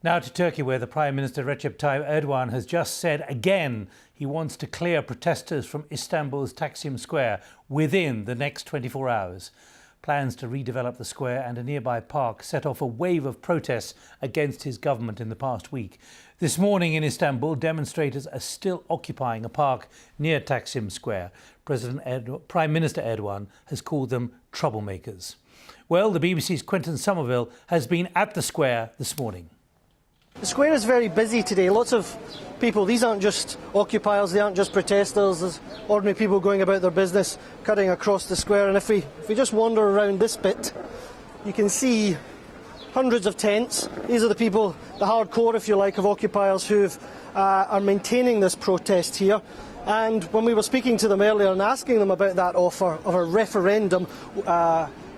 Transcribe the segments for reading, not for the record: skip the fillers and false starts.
Now to Turkey, where the Prime Minister Recep Tayyip Erdoğan has just said again he wants to clear protesters from Istanbul's Taksim Square within the next 24 hours. Plans to redevelop the square and a nearby park set off a wave of protests against his government in the past week. This morning in Istanbul, demonstrators are still occupying a park near Taksim Square. Prime Minister Erdogan has called them troublemakers. Well, the BBC's Quentin Somerville has been at the square this morning. The square is very busy today. Lots of people. These aren't just occupiers, they aren't just protesters. There's ordinary people going about their business, cutting across the square. And if we just wander around this bit, you can see hundreds of tents. These are the people, the hardcore, if you like, of occupiers who are maintaining this protest here. And when we were speaking to them earlier and asking them about that offer of a referendum,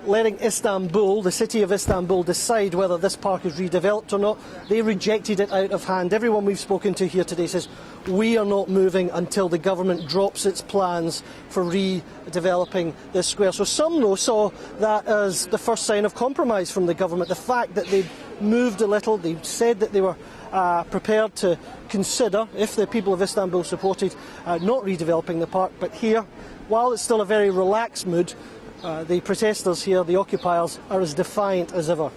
letting Istanbul, the city of Istanbul, decide whether this park is redeveloped or not, they rejected it out of hand. Everyone we've spoken to here today says, we are not moving until the government drops its plans for redeveloping this square. So some, though, saw that as the first sign of compromise from the government. The fact that they moved a little, they said that they were prepared to consider, if the people of Istanbul supported, not redeveloping the park. But here, while it's still a very relaxed mood, the protesters here, the occupiers, are as defiant as ever.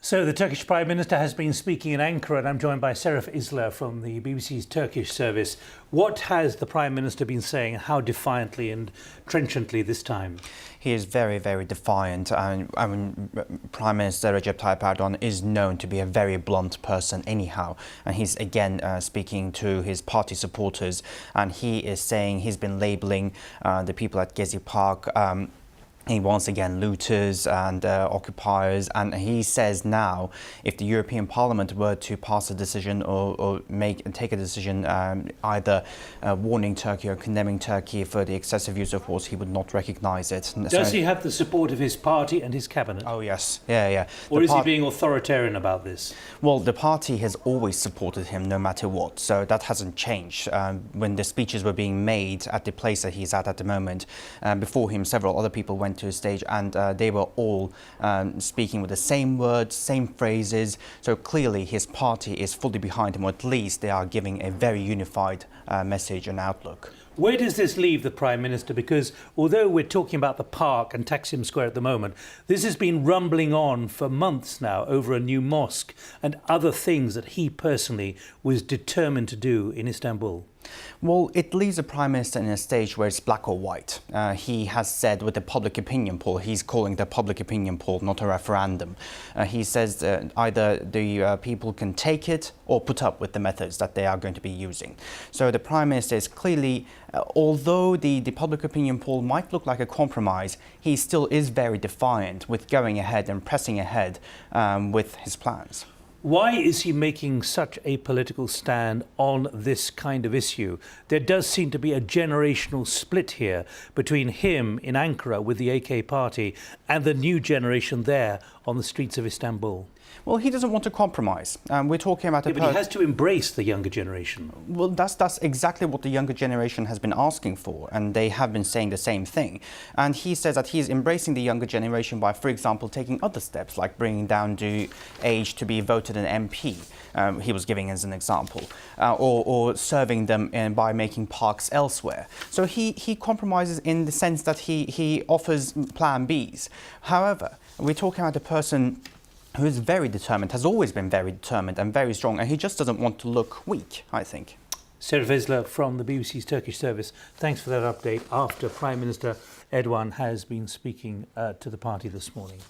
So the Turkish Prime Minister has been speaking in Ankara, and I'm joined by Seref Isler from the BBC's Turkish service. What has the Prime Minister been saying, how defiantly and trenchantly this time? He is very, very defiant. Prime Minister Recep Tayyip Erdoğan is known to be a very blunt person anyhow. And he's again speaking to his party supporters, and he is saying he's been labelling the people at Gezi Park once again looters and occupiers, and he says now if the European Parliament were to pass a decision or take a decision either warning Turkey or condemning Turkey for the excessive use of force, he would not recognise it. Does he have the support of his party and his cabinet? Oh yes, yeah. Or is he being authoritarian about this? Well, the party has always supported him no matter what, so that hasn't changed. When the speeches were being made at the place that he's at the moment, before him several other people went to a stage, and they were all speaking with the same words, same phrases. So clearly his party is fully behind him, or at least they are giving a very unified message and outlook. Where does this leave the Prime Minister? Because although we're talking about the park and Taksim Square at the moment, this has been rumbling on for months now over a new mosque and other things that he personally was determined to do in Istanbul. Well, it leaves the Prime Minister in a stage where it's black or white. He has said with the public opinion poll, he's calling the public opinion poll, not a referendum. He says either the people can take it or put up with the methods that they are going to be using. So the Prime Minister is clearly, although the public opinion poll might look like a compromise, he still is very defiant with going ahead and pressing ahead with his plans. Why is he making such a political stand on this kind of issue? There does seem to be a generational split here between him in Ankara with the AK party and the new generation there on the streets of Istanbul. Well, he doesn't want to compromise. We're talking about but he has to embrace the younger generation. Well, that's exactly what the younger generation has been asking for, and they have been saying the same thing. And he says that he's embracing the younger generation by, for example, taking other steps, like bringing down the age to be voted an MP, he was giving as an example, or serving them by making parks elsewhere. So he compromises in the sense that he offers plan Bs. However, we're talking about a person who is very determined, has always been very determined and very strong, and he just doesn't want to look weak, I think. Seref Isler from the BBC's Turkish service, thanks for that update after Prime Minister Erdogan has been speaking to the party this morning.